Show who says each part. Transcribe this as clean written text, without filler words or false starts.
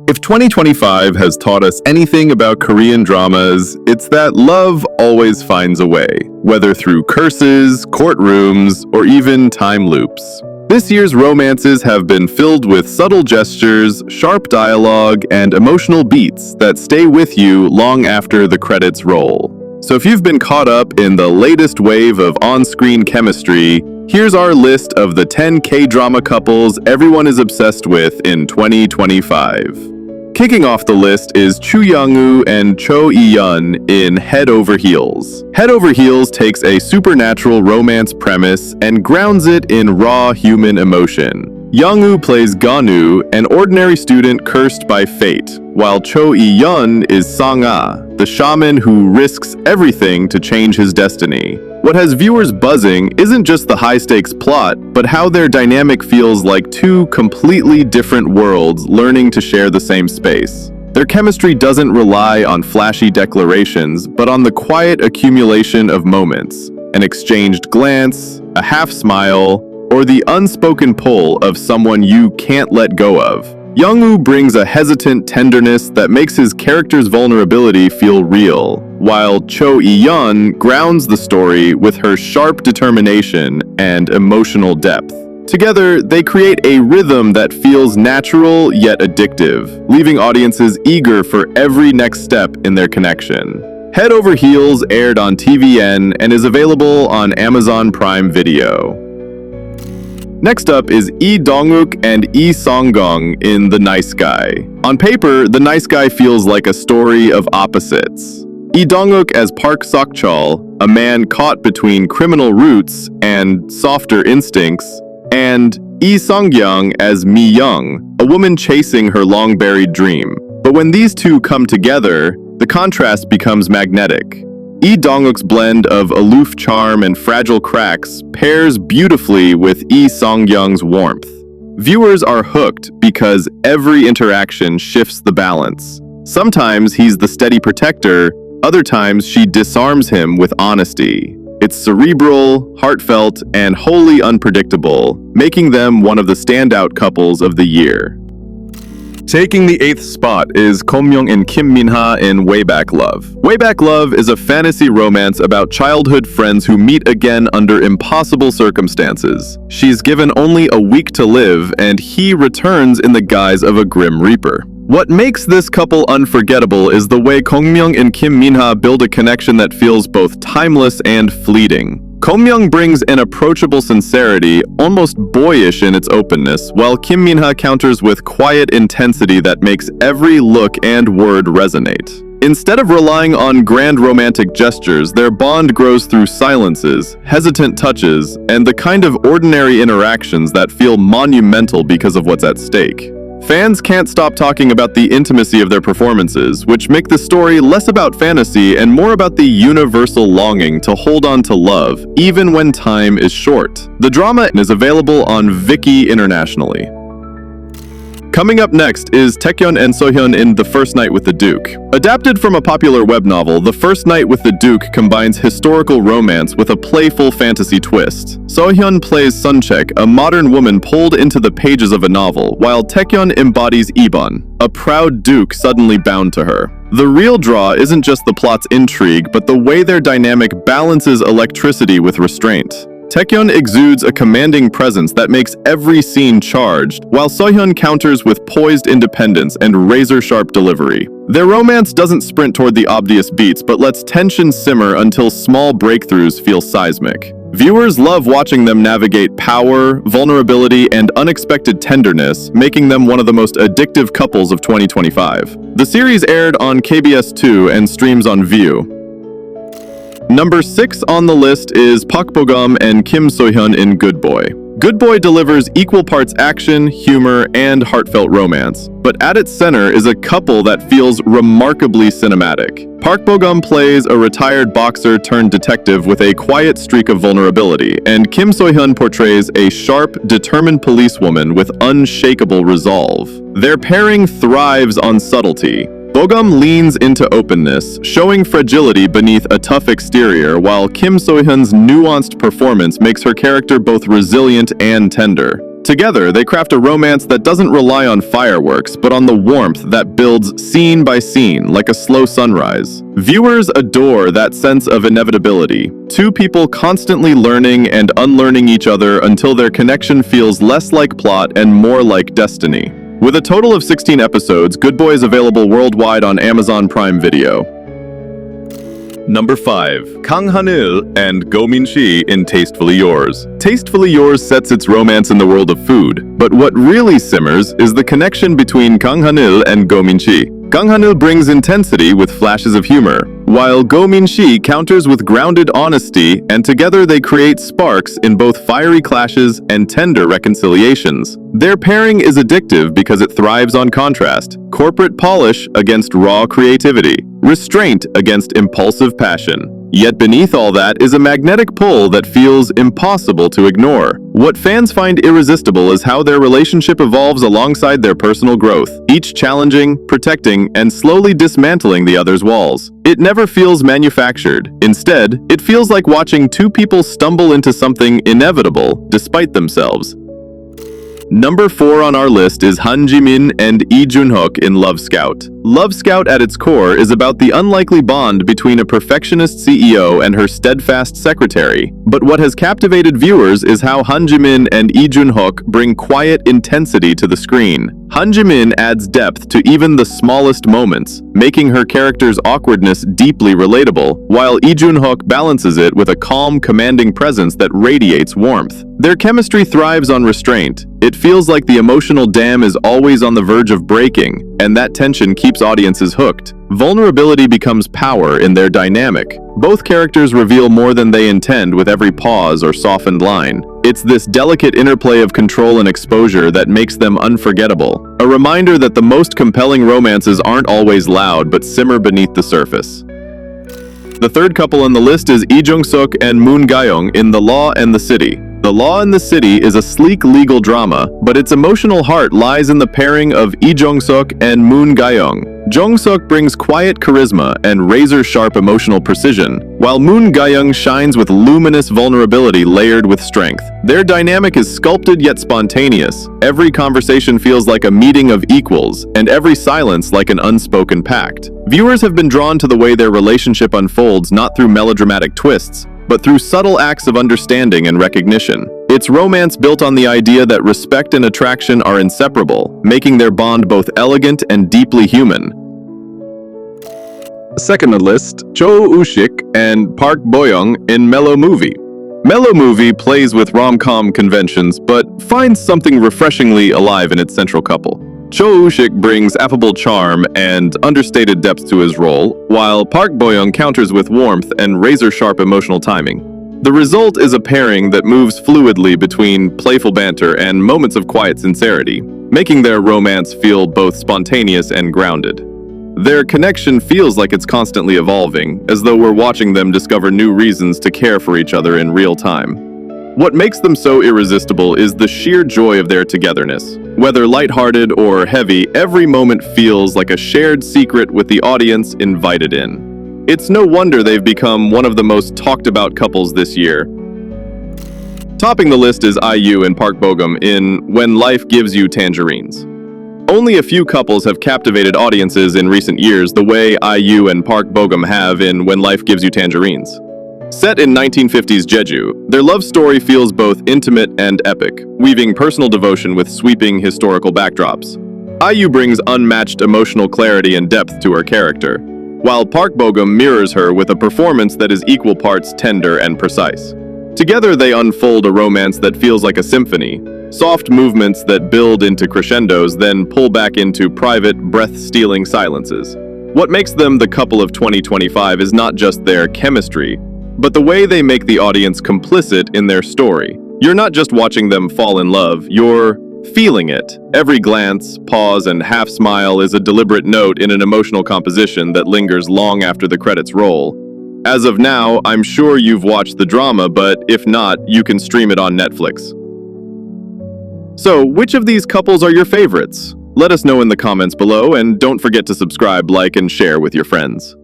Speaker 1: If 2025 has taught us anything about Korean dramas, it's that love always finds a way, whether through curses, courtrooms, or even time loops. This year's romances have been filled with subtle gestures, sharp dialogue, and emotional beats that stay with you long after the credits roll. So if you've been caught up in the latest wave of on-screen chemistry, here's our list of the 10 K-drama couples everyone is obsessed with in 2025. Kicking off the list is Choo Young-woo and Yi-hyun in Head Over Heels. Head Over Heels takes a supernatural romance premise and grounds it in raw human emotion. Young-woo plays Gonu, an ordinary student cursed by fate, while Yi-hyun is Sang-ah, the shaman who risks everything to change his destiny. What has viewers buzzing isn't just the high-stakes plot, but how their dynamic feels like two completely different worlds learning to share the same space. Their chemistry doesn't rely on flashy declarations, but on the quiet accumulation of moments, an exchanged glance, a half-smile, or the unspoken pull of someone you can't let go of. Young-woo brings a hesitant tenderness that makes his character's vulnerability feel real, while Yi-hyun grounds the story with her sharp determination and emotional depth. Together, they create a rhythm that feels natural yet addictive, leaving audiences eager for every next step in their connection. Head Over Heels aired on TVN and is available on Amazon Prime Video. Next up is Dong-wook and Lee Sung-kyung in The Nice Guy. On paper, The Nice Guy feels like a story of opposites. Dong-wook as Park Sok-chul, a man caught between criminal roots and softer instincts, and Lee Sung-kyung as Mi-young, a woman chasing her long-buried dream. But when these two come together, the contrast becomes magnetic. Dong-wook's blend of aloof charm and fragile cracks pairs beautifully with Lee Sung-kyung's warmth. Viewers are hooked because every interaction shifts the balance. Sometimes he's the steady protector, other times she disarms him with honesty. It's cerebral, heartfelt, and wholly unpredictable, making them one of the standout couples of the year. Taking the 8th spot is Ko-myung and Kim Min-ha in Way Back Love. Way Back Love is a fantasy romance about childhood friends who meet again under impossible circumstances. She's given only a week to live, and he returns in the guise of a Grim Reaper. What makes this couple unforgettable is the way Ko-myung and Kim Min-ha build a connection that feels both timeless and fleeting. Ko-myung brings an approachable sincerity, almost boyish in its openness, while Kim Min-ha counters with quiet intensity that makes every look and word resonate. Instead of relying on grand romantic gestures, their bond grows through silences, hesitant touches, and the kind of ordinary interactions that feel monumental because of what's at stake. Fans can't stop talking about the intimacy of their performances, which make the story less about fantasy and more about the universal longing to hold on to love, even when time is short. The drama is available on Viki internationally. Coming up next is Taecyeon and Seo-Hyun in The First Night with the Duke. Adapted from a popular web novel, The First Night with the Duke combines historical romance with a playful fantasy twist. Seo-Hyun plays Suncheok, a modern woman pulled into the pages of a novel, while Taecyeon embodies Ibon, a proud duke suddenly bound to her. The real draw isn't just the plot's intrigue, but the way their dynamic balances electricity with restraint. Taecyeon exudes a commanding presence that makes every scene charged, while Seo-Hyun counters with poised independence and razor-sharp delivery. Their romance doesn't sprint toward the obvious beats, but lets tension simmer until small breakthroughs feel seismic. Viewers love watching them navigate power, vulnerability, and unexpected tenderness, making them one of the most addictive couples of 2025. The series aired on KBS2 and streams on View. Number 6 on the list is Park Bo-gum and Kim So-hyun in Good Boy. Good Boy delivers equal parts action, humor, and heartfelt romance, but at its center is a couple that feels remarkably cinematic. Park Bo-gum plays a retired boxer turned detective with a quiet streak of vulnerability, and Kim So-hyun portrays a sharp, determined policewoman with unshakable resolve. Their pairing thrives on subtlety. Bo-gum leans into openness, showing fragility beneath a tough exterior, while Kim So-hyun's nuanced performance makes her character both resilient and tender. Together, they craft a romance that doesn't rely on fireworks, but on the warmth that builds scene by scene like a slow sunrise. Viewers adore that sense of inevitability, two people constantly learning and unlearning each other until their connection feels less like plot and more like destiny. With a total of 16 episodes, Good Boy is available worldwide on Amazon Prime Video. Number 5. Kang Ha-neul and Go-min-shi in Tastefully Yours. Tastefully Yours sets its romance in the world of food, but what really simmers is the connection between Kang Ha-neul and Go-min-shi. Kang Ha-neul brings intensity with flashes of humor, while Go-min-shi counters with grounded honesty, and together they create sparks in both fiery clashes and tender reconciliations. Their pairing is addictive because it thrives on contrast, corporate polish against raw creativity, restraint against impulsive passion. Yet beneath all that is a magnetic pull that feels impossible to ignore. What fans find irresistible is how their relationship evolves alongside their personal growth, each challenging, protecting, and slowly dismantling the other's walls. It never feels manufactured. Instead, it feels like watching two people stumble into something inevitable despite themselves. Number 4 on our list is Ji-Min and Lee Jun-hyuk in Love Scout. Love Scout at its core is about the unlikely bond between a perfectionist CEO and her steadfast secretary. But what has captivated viewers is how Ji-Min and Lee Jun-hyuk bring quiet intensity to the screen. Ji-Min adds depth to even the smallest moments, making her character's awkwardness deeply relatable, while Lee Jun-hyuk balances it with a calm, commanding presence that radiates warmth. Their chemistry thrives on restraint. It feels like the emotional dam is always on the verge of breaking, and that tension keeps audiences hooked. Vulnerability becomes power in their dynamic. Both characters reveal more than they intend with every pause or softened line. It's this delicate interplay of control and exposure that makes them unforgettable. A reminder that the most compelling romances aren't always loud but simmer beneath the surface. The third couple on the list is Jong-suk and Moon Ga-young in The Law and the City. The Law and the City is a sleek legal drama, but its emotional heart lies in the pairing of Jong-suk and Moon Ga-young. Jong-suk brings quiet charisma and razor-sharp emotional precision, while Moon Ga-young shines with luminous vulnerability layered with strength. Their dynamic is sculpted yet spontaneous. Every conversation feels like a meeting of equals, and every silence like an unspoken pact. Viewers have been drawn to the way their relationship unfolds not through melodramatic twists, but through subtle acts of understanding and recognition. It's romance built on the idea that respect and attraction are inseparable, making their bond both elegant and deeply human. Second on the list, Woo-shik and Park Bo-young in Mellow Movie. Mellow Movie plays with rom-com conventions, but finds something refreshingly alive in its central couple. Woo-shik brings affable charm and understated depth to his role, while Park Bo-young counters with warmth and razor-sharp emotional timing. The result is a pairing that moves fluidly between playful banter and moments of quiet sincerity, making their romance feel both spontaneous and grounded. Their connection feels like it's constantly evolving, as though we're watching them discover new reasons to care for each other in real time. What makes them so irresistible is the sheer joy of their togetherness. Whether lighthearted or heavy, every moment feels like a shared secret with the audience invited in. It's no wonder they've become one of the most talked about couples this year. Topping the list is IU and Park Bo-gum in When Life Gives You Tangerines. Only a few couples have captivated audiences in recent years the way IU and Park Bo-gum have in When Life Gives You Tangerines. Set in 1950s Jeju, their love story feels both intimate and epic, weaving personal devotion with sweeping historical backdrops. IU brings unmatched emotional clarity and depth to her character, while Park Bo-gum mirrors her with a performance that is equal parts tender and precise. Together they unfold a romance that feels like a symphony, soft movements that build into crescendos then pull back into private, breath-stealing silences. What makes them the couple of 2025 is not just their chemistry, but the way they make the audience complicit in their story. You're not just watching them fall in love, you're feeling it. Every glance, pause, and half smile is a deliberate note in an emotional composition that lingers long after the credits roll. As of now, I'm sure you've watched the drama, but if not, you can stream it on Netflix. So, which of these couples are your favorites? Let us know in the comments below, and don't forget to subscribe, like, and share with your friends.